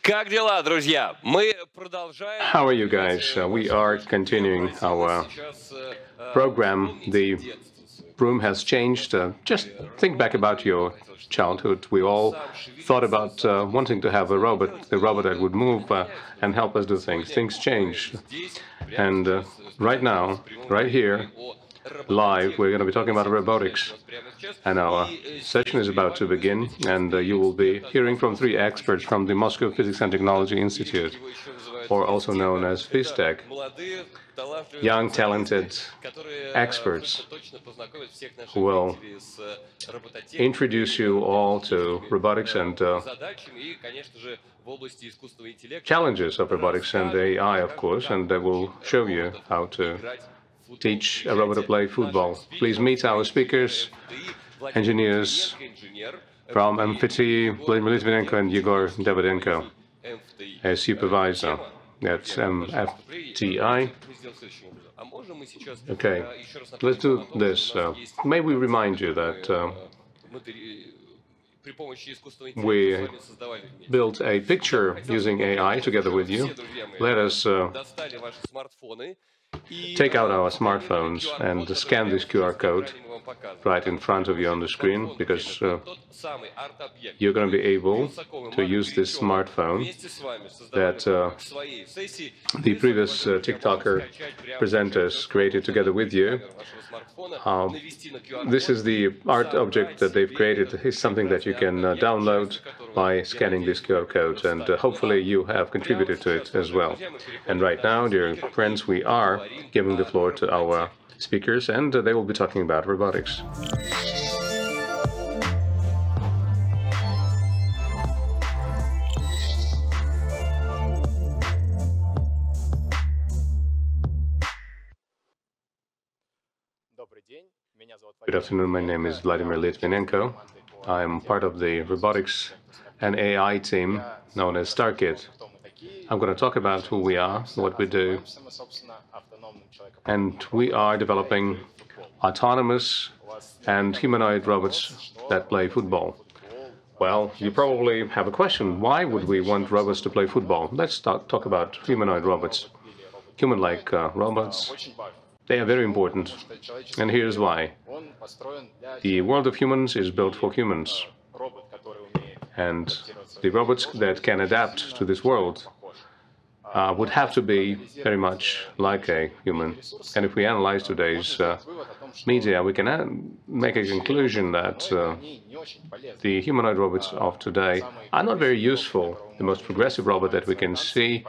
Как дела, друзья? Мы продолжаем. How are you guys? We are continuing our program. The room has changed. Just think back about your childhood. We all thought about wanting to have a robot that would move and help us do things. Things change. And right now, right here, live, we're going to be talking about robotics. And our session is about to begin, and you will be hearing from three experts from the Moscow Physics and Technology Institute, or also known as PhysTech, young, talented experts who will introduce you all to robotics and challenges of robotics and AI, of course, and they will show you how to teach a robot to play football. Please meet our speakers, engineers from MIPT, Vladimir Litvinenko and Egor Davydenko, a supervisor at MFTI. Okay, let's do this. May we remind you that we built a picture using AI together with you. Let us take out our smartphones and scan this QR code right in front of you on the screen, because you're going to be able to use this smartphone that the previous TikToker presenters created together with you. This is the art object that they've created. It's something that you can download by scanning this QR code, and hopefully you have contributed to it as well. And right now, dear friends, we are giving the floor to our speakers, and they will be talking about robotics. Good afternoon, my name is Vladimir Litvinenko. I'm part of the robotics and AI team known as StarKit. I'm going to talk about who we are, what we do, and we are developing autonomous and humanoid robots that play football. Well, you probably have a question. Why would we want robots to play football? Let's talk about humanoid robots. Human-like robots. They are very important, and here's why. The world of humans is built for humans, and the robots that can adapt to this world would have to be very much like a human. And if we analyze today's media, we can make a conclusion that the humanoid robots of today are not very useful. The most progressive robot that we can see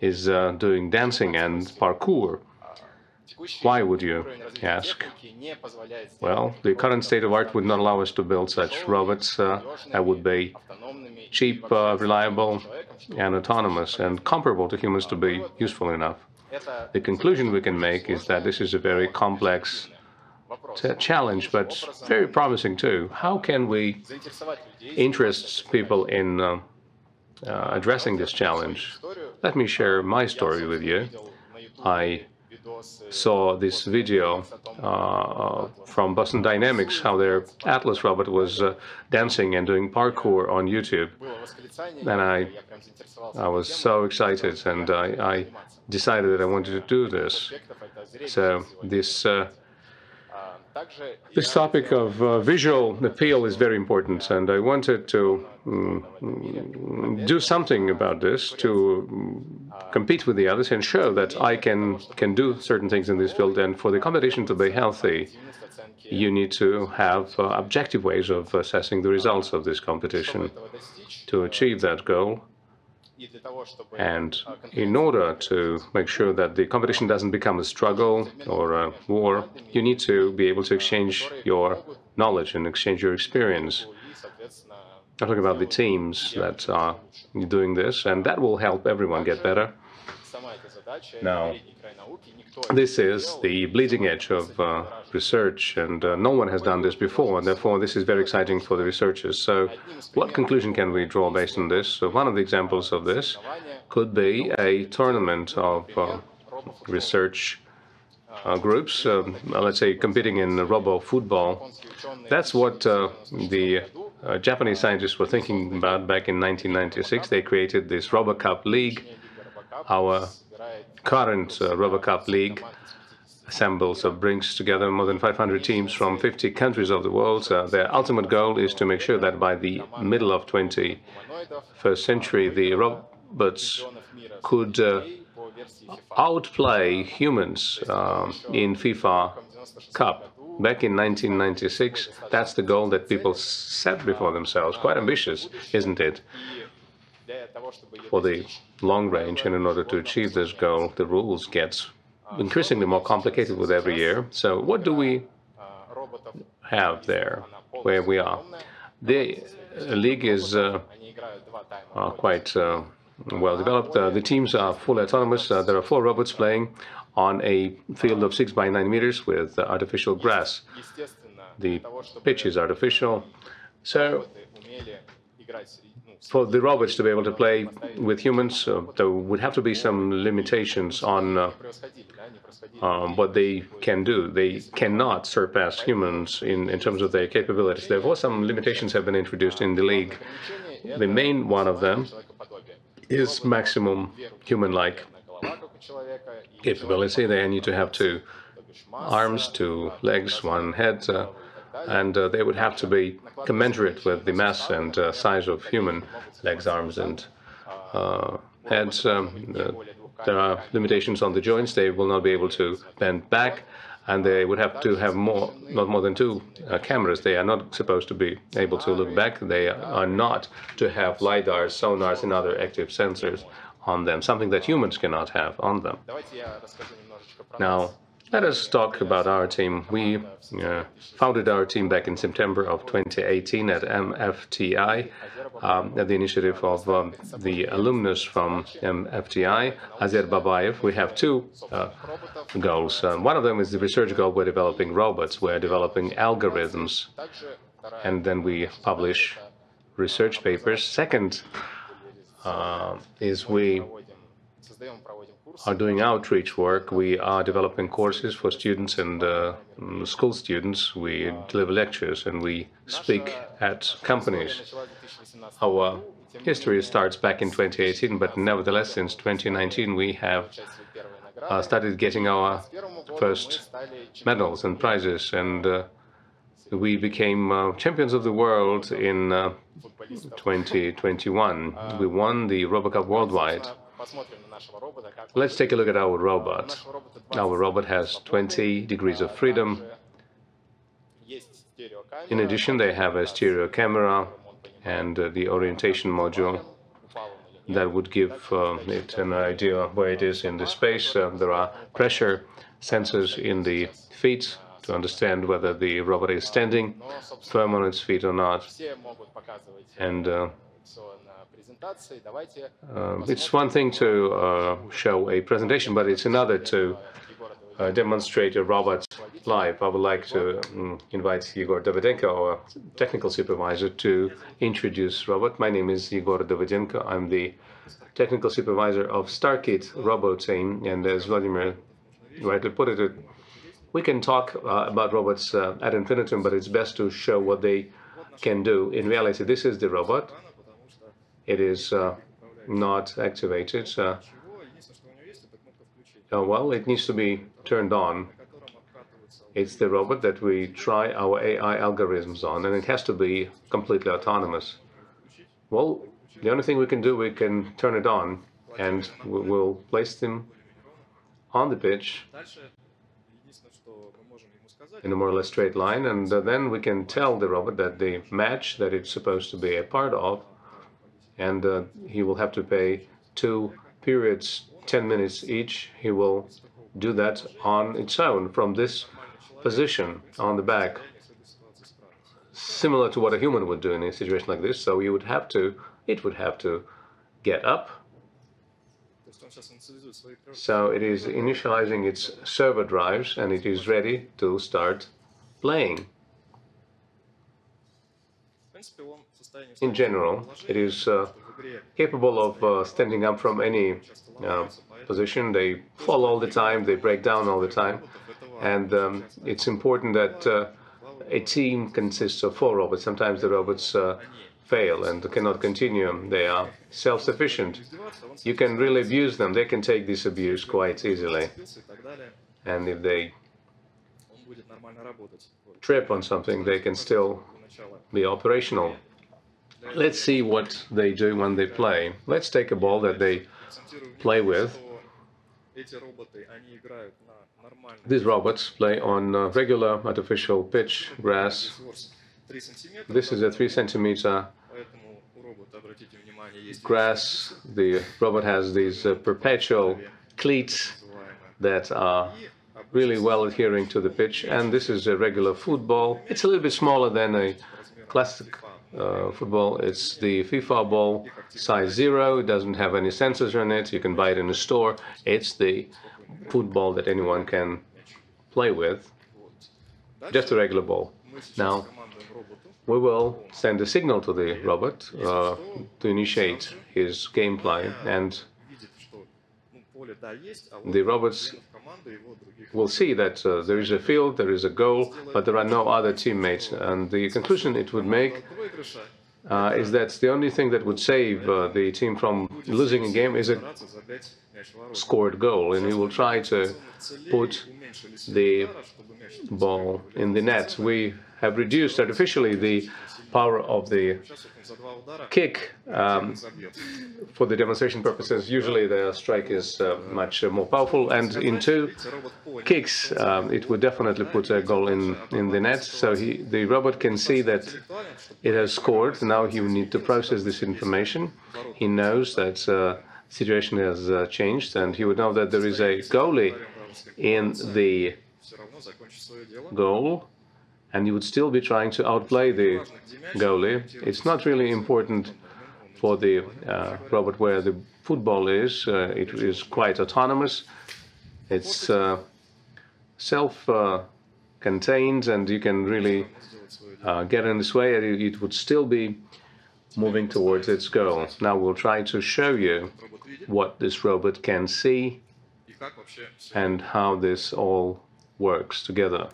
is doing dancing and parkour. Why would you ask? Well, the current state of art would not allow us to build such robots that would be cheap, reliable, and autonomous, and comparable to humans to be useful enough. The conclusion we can make is that this is a very complex challenge, but very promising too. How can we interest people in addressing this challenge? Let me share my story with you. I saw this video from Boston Dynamics, how their Atlas robot was dancing and doing parkour on YouTube. And I was so excited, and I decided that I wanted to do this. So this topic of visual appeal is very important, and I wanted to do something about this, to compete with the others and show that I can do certain things in this field. And for the competition to be healthy, you need to have objective ways of assessing the results of this competition. To achieve that goal, and in order to make sure that the competition doesn't become a struggle or a war, you need to be able to exchange your knowledge and exchange your experience. I'm talking about the teams that are doing this, and that will help everyone get better. Now, this is the bleeding edge of research, and no one has done this before, and therefore this is very exciting for the researchers. So what conclusion can we draw based on this? So one of the examples of this could be a tournament of research groups, let's say competing in robo football. That's what the Japanese scientists were thinking about back in 1996. They created this RoboCup League. Our current RoboCup League assembles or brings together more than 500 teams from 50 countries of the world. Their ultimate goal is to make sure that by the middle of 21st century, the robots could outplay humans in FIFA Cup. Back in 1996, that's the goal that people set before themselves. Quite ambitious, isn't it? For the long range, and in order to achieve this goal, the rules get increasingly more complicated with every year. So what do we have there, where we are? The league is quite well developed. The teams are fully autonomous. There are 4 robots playing on a field of 6 by 9 meters with artificial grass. The pitch is artificial. So for the robots to be able to play with humans, there would have to be some limitations on what they can do. They cannot surpass humans in terms of their capabilities. Therefore, some limitations have been introduced in the league. The main one of them is maximum human-like capability. They need to have 2 arms, 2 legs, 1 head, and they would have to be commensurate with the mass and size of human legs, arms, and heads. There are limitations on the joints. They will not be able to bend back, and they would have to have not more than 2 cameras. They are not supposed to be able to look back. They are not to have lidars, sonars, and other active sensors on them, something that humans cannot have on them. Now, let us talk about our team. We founded our team back in September of 2018 at MFTI, at the initiative of the alumnus from MFTI, Azer Babaev. We have 2 goals. One of them is the research goal. We're developing robots. We're developing algorithms. And then we publish research papers. Second is we are doing outreach work. We are developing courses for students and school students. We deliver lectures and we speak at companies. Our history starts back in 2018, but nevertheless, since 2019, we have started getting our first medals and prizes, and we became champions of the world in 2021. We won the RoboCup Worldwide. Let's take a look at our robot. Our robot has 20 degrees of freedom. In addition, they have a stereo camera and the orientation module that would give it an idea where it is in the space. There are pressure sensors in the feet to understand whether the robot is standing firm on its feet or not. And it's one thing to show a presentation, but it's another to demonstrate a robot live. I would like to invite Egor Davydenko, our technical supervisor, to introduce robot. My name is Egor Davydenko. I'm the technical supervisor of StarKit Robo Team, and as Vladimir rightly put it, we can talk about robots ad infinitum, but it's best to show what they can do. In reality, this is the robot. It is not activated. Well, it needs to be turned on. It's the robot that we try our AI algorithms on, and it has to be completely autonomous. Well, the only thing we can do, we can turn it on, and we'll place them on the pitch in a more or less straight line, and then we can tell the robot that the match that it's supposed to be a part of, and he will have to pay 2 periods, 10 minutes each. He will do that on its own from this position on the back, similar to what a human would do in a situation like this. So it would have to get up. So it is initializing its server drives, and it is ready to start playing. In general, it is capable of standing up from any position. They fall all the time, they break down all the time, and it's important that a team consists of 4 robots. Sometimes the robots fail and cannot continue. They are self-sufficient. You can really abuse them. They can take this abuse quite easily. And if they trip on something, they can still be operational. Let's see what they do when they play. Let's take a ball that they play with. These robots play on regular artificial pitch grass. This is a 3-centimeter grass. The robot has these perpetual cleats that are really well adhering to the pitch, and this is a regular football. It's a little bit smaller than a classic football. It's the FIFA ball, size 0. It doesn't have any sensors on it. You can buy it in a store. It's the football that anyone can play with, just a regular ball. Now, we will send a signal to the robot to initiate his gameplay, and the robots will see that there is a field, there is a goal, but there are no other teammates. And the conclusion it would make is that the only thing that would save the team from losing a game is a scored goal, and he will try to put the ball in the net. We have reduced artificially the power of the kick for the demonstration purposes. Usually the strike is much more powerful, and in 2 kicks it would definitely put a goal in the net. So the robot can see that it has scored. Now he will need to process this information. He knows that the situation has changed, and he would know that there is a goalie in the goal, and he would still be trying to outplay the goalie. It's not really important for the robot where the football is. It is quite autonomous. It's self-contained, and you can really get in this way, and it would still be moving towards its goal. Now we'll try to show you what this robot can see and how this all works together.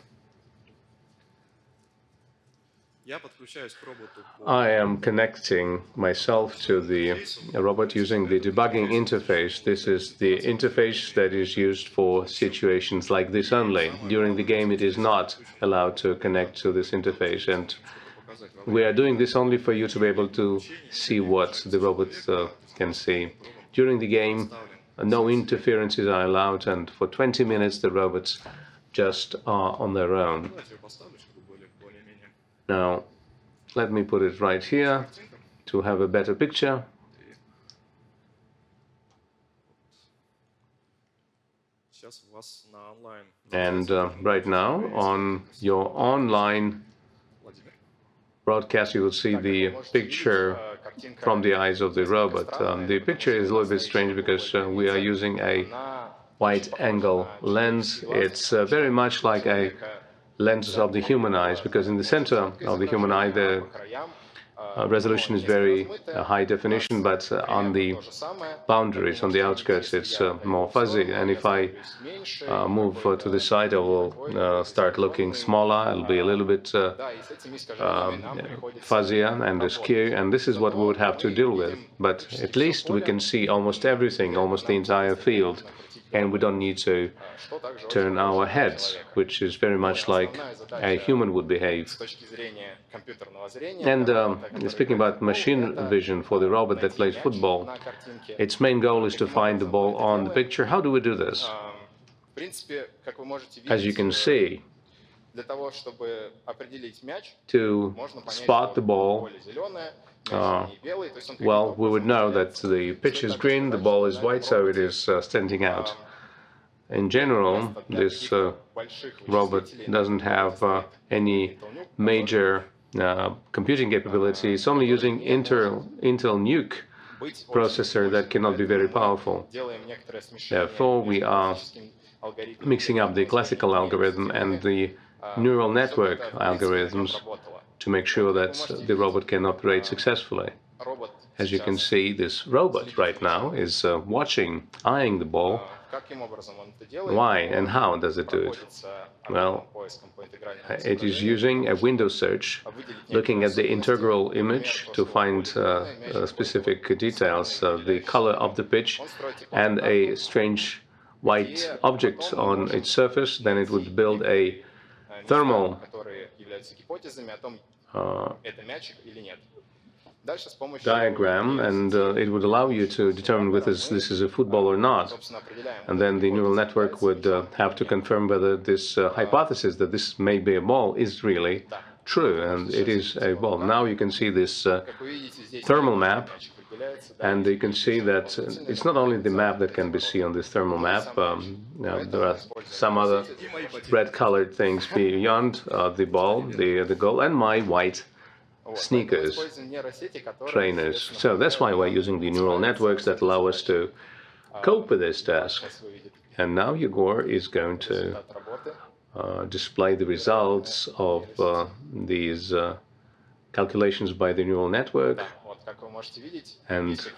I am connecting myself to the robot using the debugging interface. This is the interface that is used for situations like this only. During the game, it is not allowed to connect to this interface, and we are doing this only for you to be able to see what the robot can see. During the game, no interferences are allowed, and for 20 minutes the robots just are on their own. Now, let me put it right here to have a better picture. And right now, on your online broadcast, you will see the picture from the eyes of the robot. The picture is a little bit strange because we are using a wide-angle lens. It's very much like a lenses of the human eyes, because in the center of the human eye the resolution is very high definition, but on the boundaries, on the outskirts, it's more fuzzy. And if I move to the side, I will start looking smaller. It'll be a little bit fuzzier and askew, and this is what we would have to deal with. But at least we can see almost everything, almost the entire field, and we don't need to turn our heads, which is very much like a human would behave. And speaking about machine vision for the robot that plays football, its main goal is to find the ball on the picture. How do we do this? As you can see, to spot the ball, well, we would know that the pitch is green, the ball is white, so it is standing out. In general, this robot doesn't have any major computing capability. It's only using Intel NUC processor that cannot be very powerful. Therefore, we are mixing up the classical algorithm and the neural network algorithms to make sure that the robot can operate successfully. As you can see, this robot right now is eyeing the ball. Why and how does it do it? Well, it is using a window search, looking at the integral image to find specific details, the color of the pitch, and a strange white object on its surface. Then it would build a thermal diagram, and it would allow you to determine whether this is a football or not. And then the neural network would have to confirm whether this hypothesis that this may be a ball is really true, and it is a ball. Now you can see this thermal map, and you can see that it's not only the map that can be seen on this thermal map. There are some other red-colored things beyond the ball, the goal, and my white sneakers, trainers. So that's why we're using the neural networks that allow us to cope with this task. And now Egor is going to display the results of these calculations by the neural network. And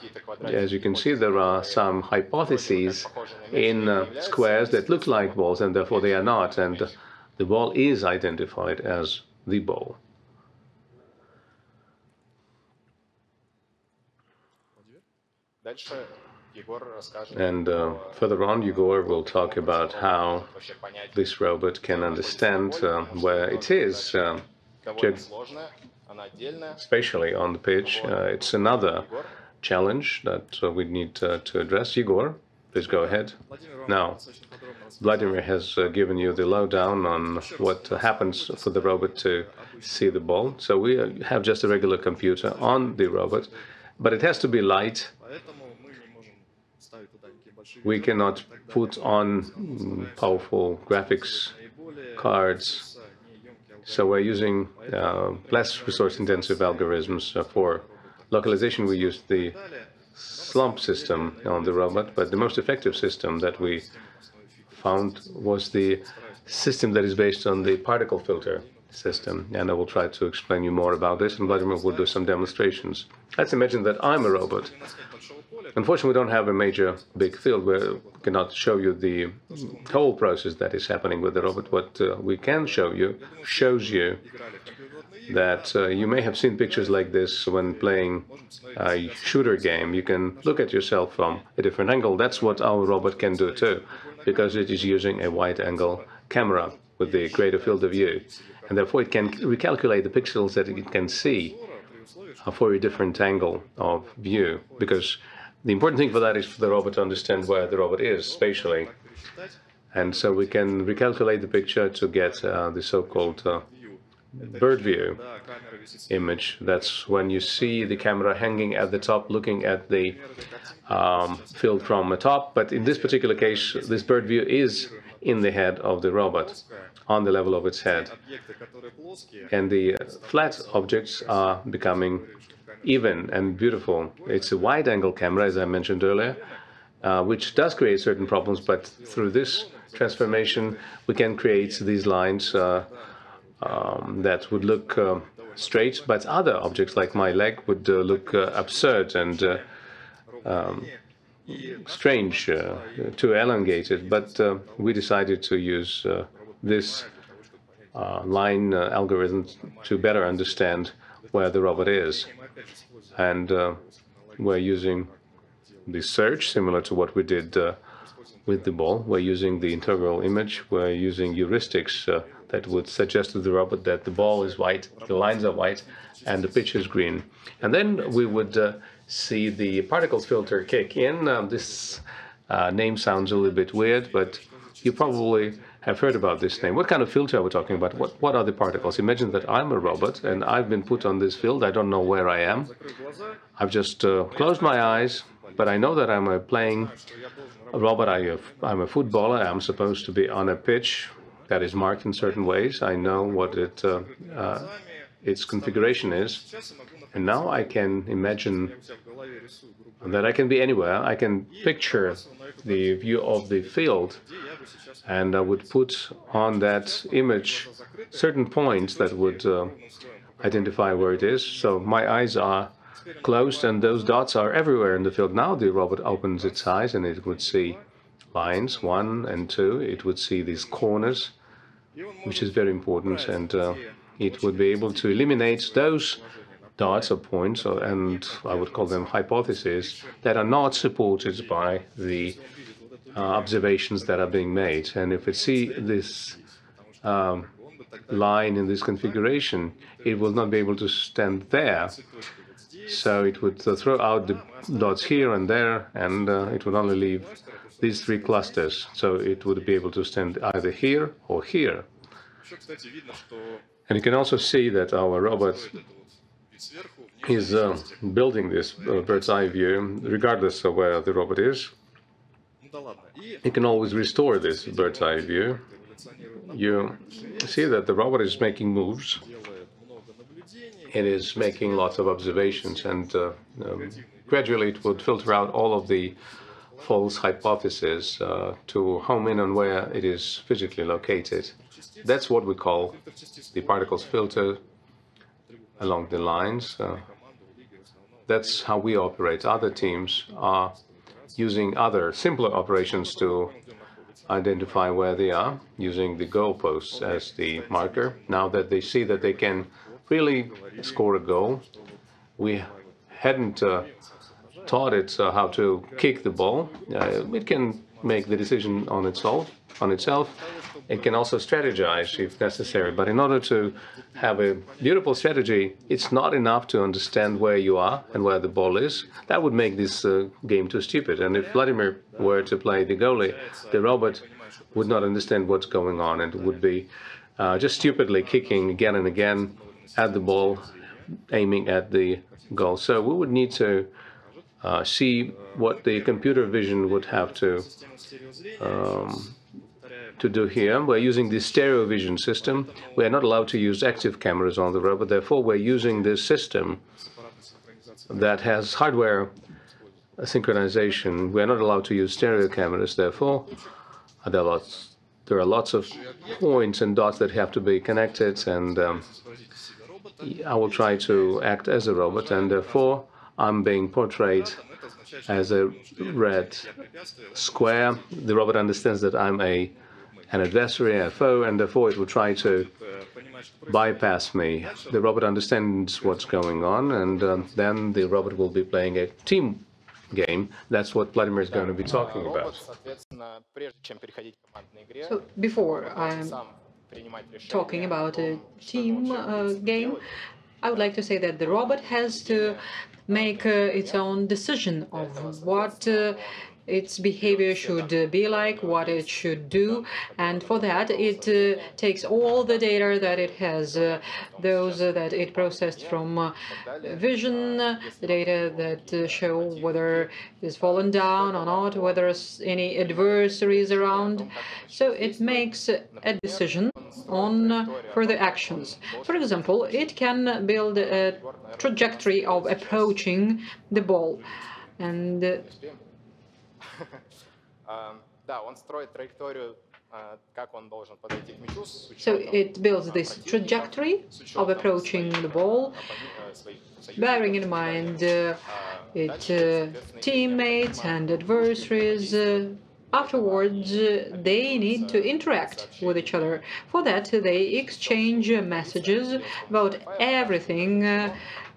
as you can see, there are some hypotheses in squares that look like balls, and therefore they are not. And the ball is identified as the ball. And further on, Egor will talk about how this robot can understand where it is, spatially on the pitch. It's another challenge that we need to address. Egor, please go ahead. Now, Vladimir has given you the lowdown on what happens for the robot to see the ball. So we have just a regular computer on the robot, but it has to be light. We cannot put on powerful graphics cards, so we're using less resource-intensive algorithms. For localization, we use the slump system on the robot, but the most effective system that we found was the system that is based on the particle filter system, and I will try to explain you more about this, and Vladimir will do some demonstrations. Let's imagine that I'm a robot. Unfortunately, we don't have a major big field where we cannot show you the whole process that is happening with the robot. What we can show you shows you that you may have seen pictures like this when playing a shooter game. You can look at yourself from a different angle. That's what our robot can do too, because it is using a wide-angle camera with the greater field of view. And therefore, it can recalculate the pixels that it can see for a different angle of view, because the important thing for that is for the robot to understand where the robot is spatially. And so we can recalculate the picture to get the so-called bird view image. That's when you see the camera hanging at the top, looking at the field from the top. But in this particular case, this bird view is in the head of the robot, on the level of its head. And the flat objects are becoming even and beautiful. It's a wide-angle camera, as I mentioned earlier, which does create certain problems, but through this transformation we can create these lines that would look straight, but other objects like my leg would look absurd and strange, too elongated. But we decided to use this line algorithm to better understand where the robot is. And we're using the search, similar to what we did with the ball. We're using the integral image. We're using heuristics that would suggest to the robot that the ball is white, the lines are white, and the pitch is green. And then we would see the particle filter kick in. This name sounds a little bit weird, but you probably have heard about this name. What kind of filter are we talking about? What are the particles? Imagine that I'm a robot and I've been put on this field. I don't know where I am. I've just closed my eyes, but I know that I'm playing a robot. I'm a footballer. I'm supposed to be on a pitch that is marked in certain ways. I know what its configuration is. And now I can imagine that I can be anywhere. I can picture the view of the field, and I would put on that image certain points that would identify where it is. So my eyes are closed, and those dots are everywhere in the field. Now the robot opens its eyes and it would see lines 1 and 2. It would see these corners, which is very important, and it would be able to eliminate those dots or points, and I would call them hypotheses, that are not supported by the observations that are being made. And if it see this line in this configuration, it will not be able to stand there. So it would throw out the dots here and there, and it would only leave these 3 clusters. So it would be able to stand either here or here. And you can also see that our robot is building this bird's eye view, regardless of where the robot is. You can always restore this bird's eye view. You see that the robot is making moves. It is making lots of observations, and gradually it would filter out all of the false hypotheses to home in on where it is physically located. That's what we call the particles filter along the lines. That's how we operate. Other teams are using other simpler operations to identify where they are, using the goalposts as the marker. Now that they see that they can really score a goal, we hadn't taught it how to kick the ball. It can make the decision on itself. It can also strategize if necessary, but in order to have a beautiful strategy, it's not enough to understand where you are and where the ball is. That would make this game too stupid. And if Vladimir were to play the goalie, the robot would not understand what's going on and would be just stupidly kicking again and again at the ball, aiming at the goal. So we would need to see what the computer vision would have to do here. We're using the stereo vision system. We are not allowed to use active cameras on the robot. Therefore, we're using this system that has hardware synchronization. We are not allowed to use stereo cameras. Therefore, there are lots of points and dots that have to be connected, and I will try to act as a robot, and therefore I'm being portrayed as a red square. The robot understands that I'm an adversary, a foe, and therefore it will try to bypass me. The robot understands what's going on, and then the robot will be playing a team game. That's what Vladimir is going to be talking about. So before I'm talking about a team game, I would like to say that the robot has to make its own decision of what its behavior should be like, what it should do, and for that it takes all the data that it has, those that it processed from vision, the data that show whether it's fallen down or not, whether there's any adversaries around. So it makes a decision on further actions. For example, it can build a trajectory of approaching the ball, and so it builds this trajectory of approaching the ball, bearing in mind its teammates and adversaries. Afterwards, they need to interact with each other. For that, they exchange messages about everything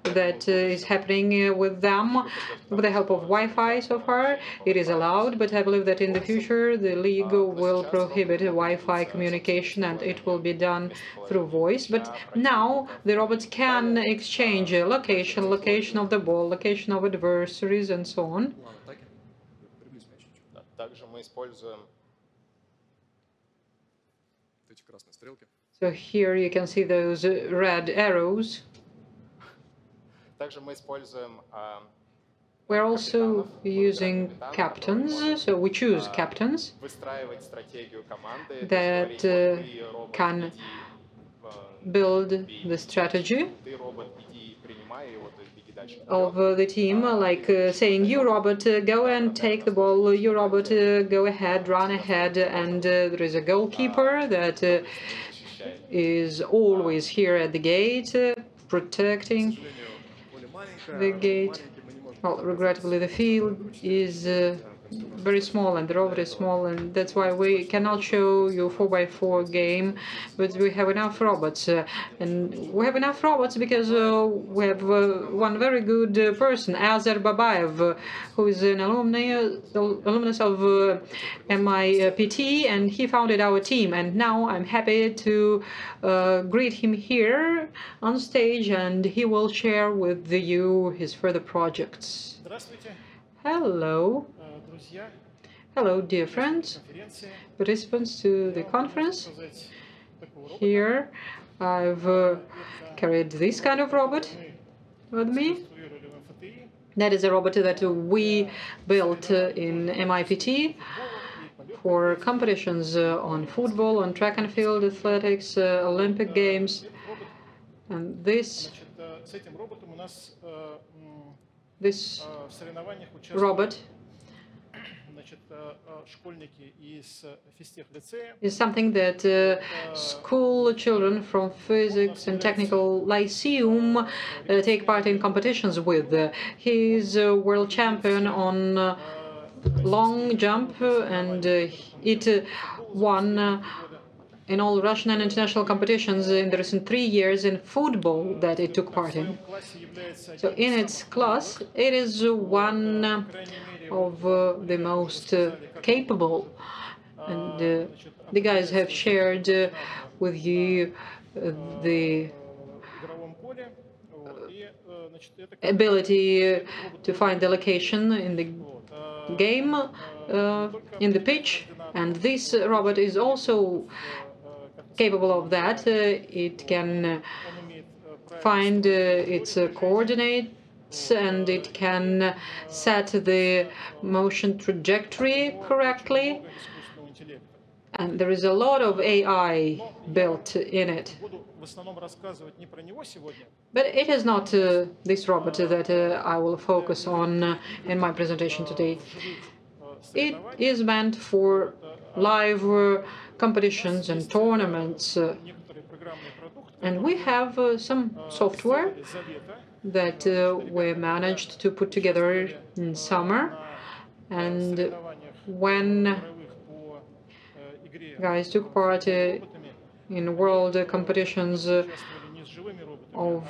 that is happening with them with the help of Wi-Fi. So far, it is allowed, but I believe that in the future the league will prohibit Wi-Fi communication and it will be done through voice. But now the robots can exchange location of the ball, location of adversaries, and so on. So here you can see those red arrows. We're also using captains, so we choose captains that can build the strategy of the team, like saying, you robot, go and take the ball, you robot, go ahead, run ahead, and there is a goalkeeper that is always here at the gate, protecting. the gate. Well, regrettably, the field is very small and the robot is small, and that's why we cannot show you 4x4 game, but we have enough robots. And we have enough robots because we have one very good person, Azer Babaev, who is an alumnus of MIPT, and he founded our team. And now I'm happy to greet him here on stage, and he will share with you his further projects. Hello. Hello, dear friends, participants to the conference. Here I've carried this kind of robot with me. That is a robot that we built in MIPT for competitions on football, on track and field, athletics, Olympic Games. And this robot is something that school children from physics and technical lyceum take part in competitions with. He is a world champion on long jump, and it won in all Russian and international competitions in the recent 3 years in football that it took part in. So in its class, it is one of the most capable, and the guys have shared with you the ability to find the location in the game, in the pitch, and this robot is also capable of that. It can find its coordinates, and it can set the motion trajectory correctly. And there is a lot of AI built in it. But it is not this robot that I will focus on in my presentation today. It is meant for live competitions and tournaments. And we have some software that we managed to put together in summer. And when guys took part in world competitions of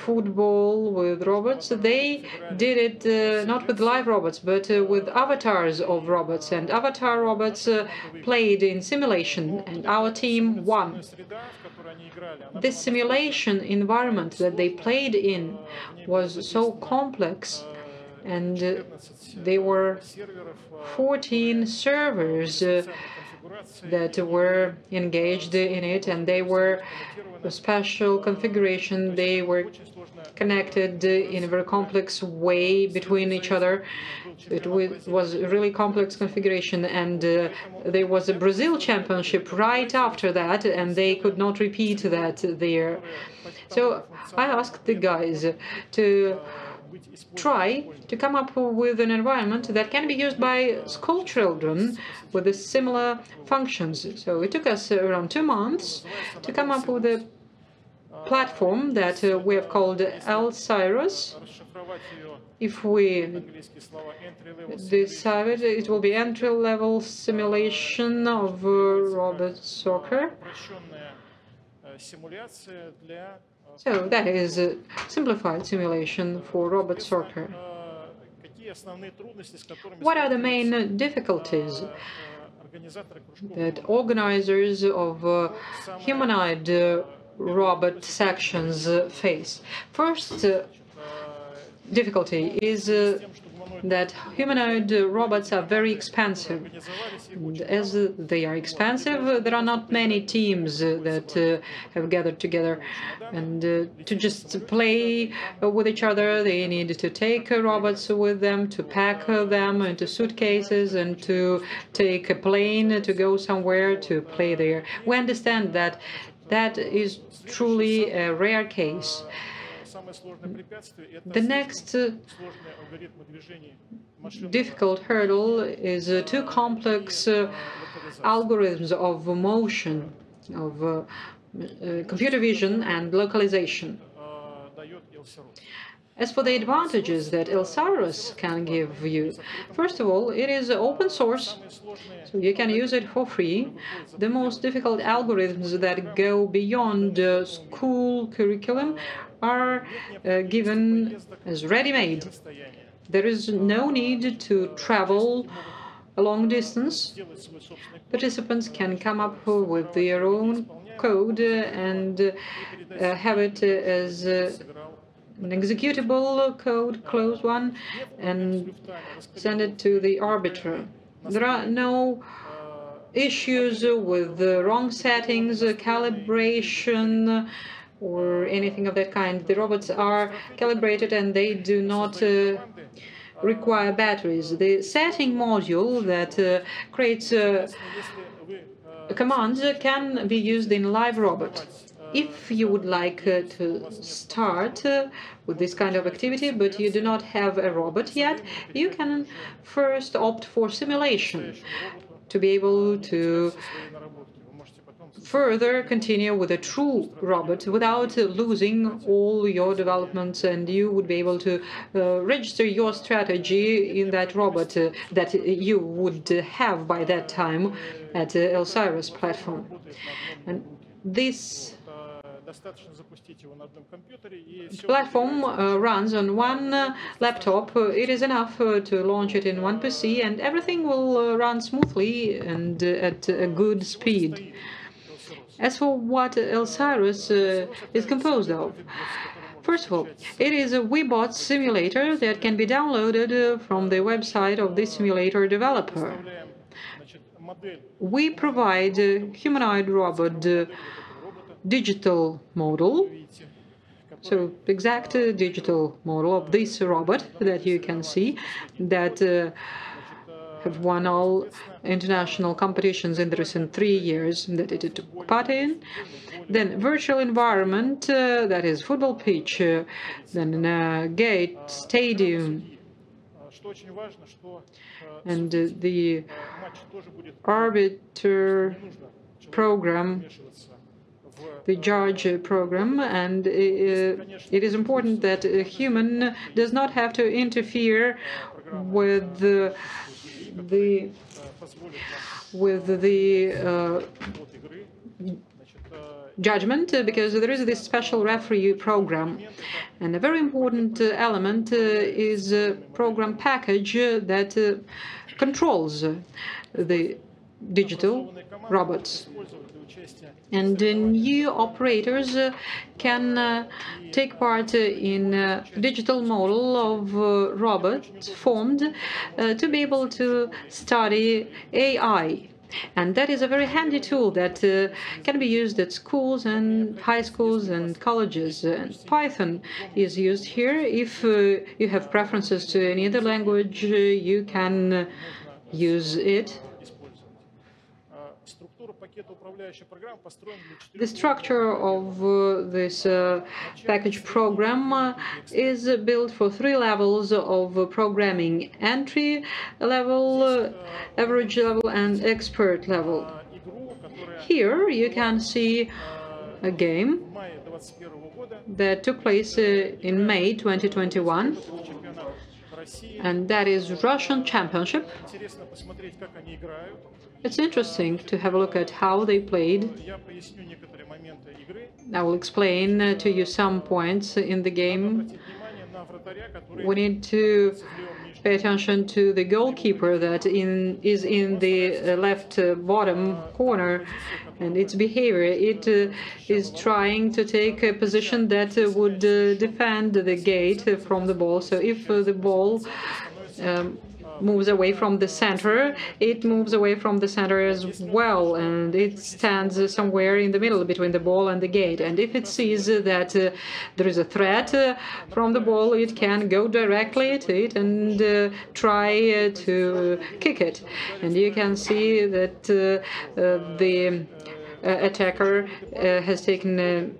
football with robots, they did it not with live robots, but with avatars of robots. And avatar robots played in simulation, and our team won. This simulation environment that they played in was so complex, and there were 14 servers that were engaged in it, and they were a special configuration. They were connected in a very complex way between each other. It was a really complex configuration, and there was a Brazil championship right after that, and they could not repeat that there. So I asked the guys to try to come up with an environment that can be used by school children with the similar functions. So it took us around 2 months to come up with a platform that we have called Elsiros. If we decide it will be entry-level simulation of robot soccer. So that is a simplified simulation for robot soccer. What are the main difficulties that organizers of humanoid robot sections face? First difficulty is that humanoid robots are very expensive. And as they are expensive, there are not many teams that have gathered together. And to just play with each other, they need to take robots with them, to pack them into suitcases, and to take a plane to go somewhere to play there. We understand that that is truly a rare case. The next difficult hurdle is too complex algorithms of motion, of computer vision and localization. As for the advantages that Elsiros can give you, first of all, it is open source, so you can use it for free. The most difficult algorithms that go beyond school curriculum are given as ready-made. There is no need to travel a long distance. Participants can come up with their own code and have it as an executable code, close one, and send it to the arbiter. There are no issues with the wrong settings, calibration, or anything of that kind. The robots are calibrated and they do not require batteries. The setting module that creates commands can be used in live robot. If you would like to start with this kind of activity, but you do not have a robot yet, you can first opt for simulation to be able to further continue with a true robot without losing all your developments, and you would be able to register your strategy in that robot that you would have by that time at Elsiros platform. And this platform runs on one laptop. It is enough to launch it in one PC, and everything will run smoothly and at a good speed. As for what Elsiros is composed of, first of all, it is a Webot simulator that can be downloaded from the website of the simulator developer. We provide a humanoid robot digital model, so exact digital model of this robot that you can see, that have won all international competitions in the recent 3 years that it took part in. Then virtual environment, that is football pitch, then gate, stadium, and the arbiter program, the judge program, and it is important that a human does not have to interfere with the judgment, because there is this special referee program. And a very important element is a program package that controls the digital robots. And new operators can take part in a digital model of robots formed to be able to study AI. And that is a very handy tool that can be used at schools and high schools and colleges. And Python is used here. If you have preferences to any other language, you can use it. The structure of this package program is built for 3 levels of programming: entry level, average level, and expert level. Here you can see a game that took place in May 2021, and that is Russian Championship. It's interesting to have a look at how they played. I will explain to you some points in the game. We need to pay attention to the goalkeeper that is in the left bottom corner and its behavior. It is trying to take a position that would defend the gate from the ball. So if the ball moves away from the center, it moves away from the center as well, and it stands somewhere in the middle between the ball and the gate. And if it sees that there is a threat from the ball, it can go directly to it and try to kick it. And you can see that the attacker has taken a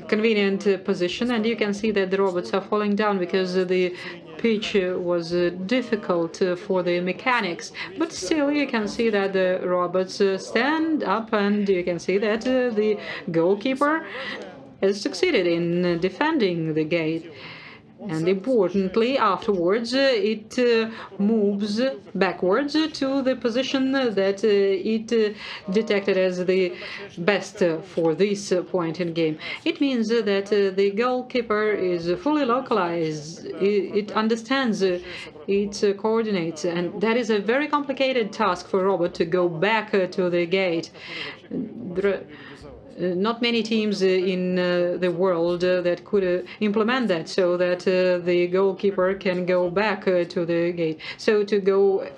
convenient position, and you can see that the robots are falling down because the pitch was difficult for the mechanics. But still, you can see that the robots stand up, and you can see that the goalkeeper has succeeded in defending the gate. And importantly, afterwards, it moves backwards to the position that it detected as the best for this point in game. It means that the goalkeeper is fully localized. It understands its coordinates, and that is a very complicated task for a robot to go back to the gate. Not many teams in the world that could implement that, so that the goalkeeper can go back to the gate. So to go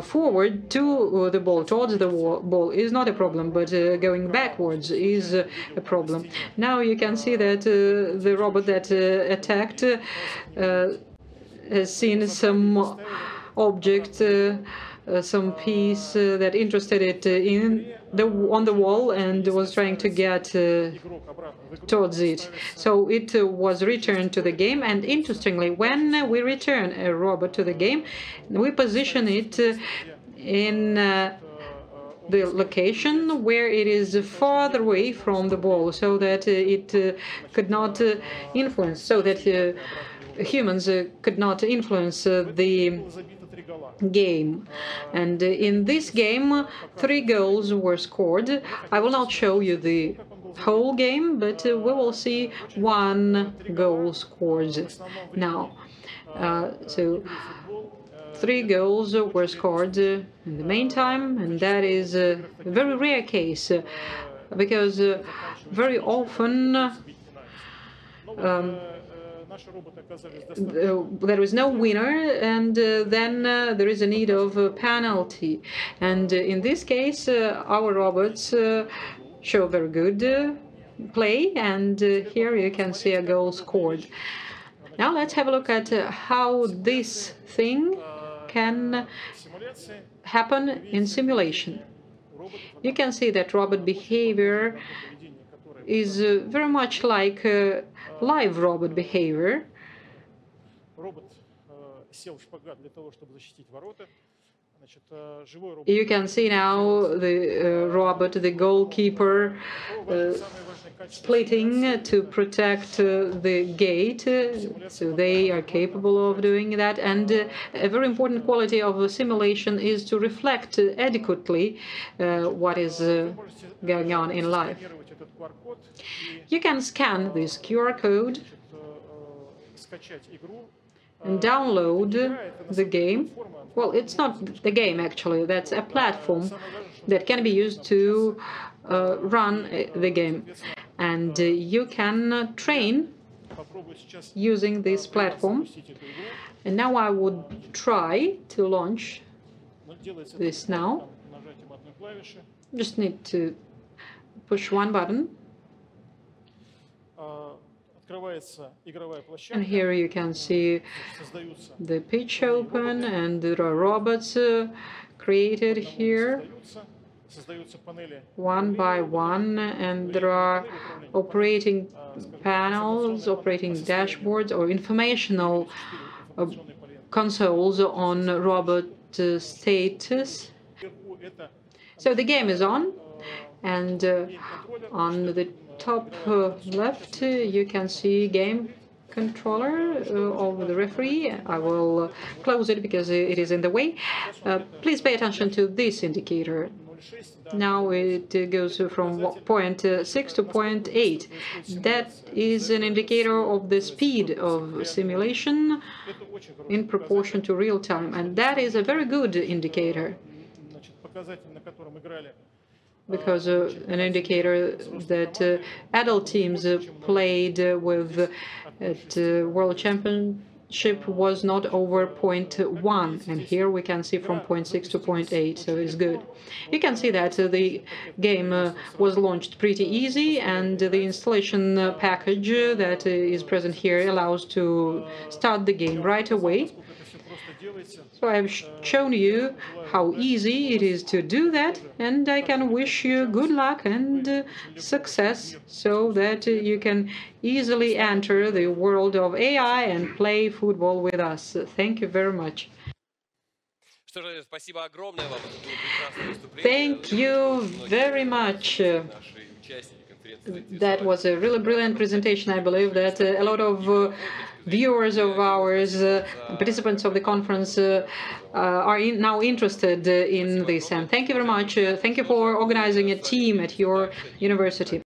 forward to the ball, towards the ball, is not a problem, but going backwards is a problem. Now you can see that the robot that attacked has seen some object, some piece that interested it on the wall, and was trying to get towards it. So it was returned to the game, and interestingly, when we return a robot to the game, we position it in the location where it is farther away from the ball, so that it could not influence, so that humans could not influence the game. And in this game, 3 goals were scored. I will not show you the whole game, but we will see 1 goal scored now. So 3 goals were scored in the meantime, and that is a very rare case, because very often there is no winner, and then there is a need of a penalty. And in this case, our robots show very good play, and here you can see a goal scored. Now let's have a look at how this thing can happen in simulation. You can see that robot behavior is very much like live robot behavior. You can see now the robot, the goalkeeper, splitting to protect the gate, so they are capable of doing that. And a very important quality of a simulation is to reflect adequately what is going on in life. You can scan this QR code and download the game. Well, it's not the game actually, that's a platform that can be used to run the game. And you can train using this platform. And now I would try to launch this now. Just need to push 1 button. And here you can see the pitch open, and there are robots created here, 1 by 1, and there are operating panels, operating dashboards, or informational consoles on robot status. So the game is on, and on the top left you can see game controller of the referee. I will close it because it is in the way. Please pay attention to this indicator. Now it goes from point 6 to point 8. That is an indicator of the speed of simulation in proportion to real time, and that is a very good indicator, because an indicator that adult teams played with at World Championship was not over 0.1, and here we can see from 0.6 to 0.8, so it's good. You can see that the game was launched pretty easy, and the installation package that is present here allows to start the game right away. So I've shown you how easy it is to do that, and I can wish you good luck and success so that you can easily enter the world of AI and play football with us. Thank you very much. Thank you very much. That was a really brilliant presentation. I believe that a lot of viewers of ours, participants of the conference, are now interested in this. And thank you very much. Thank you for organizing a team at your university.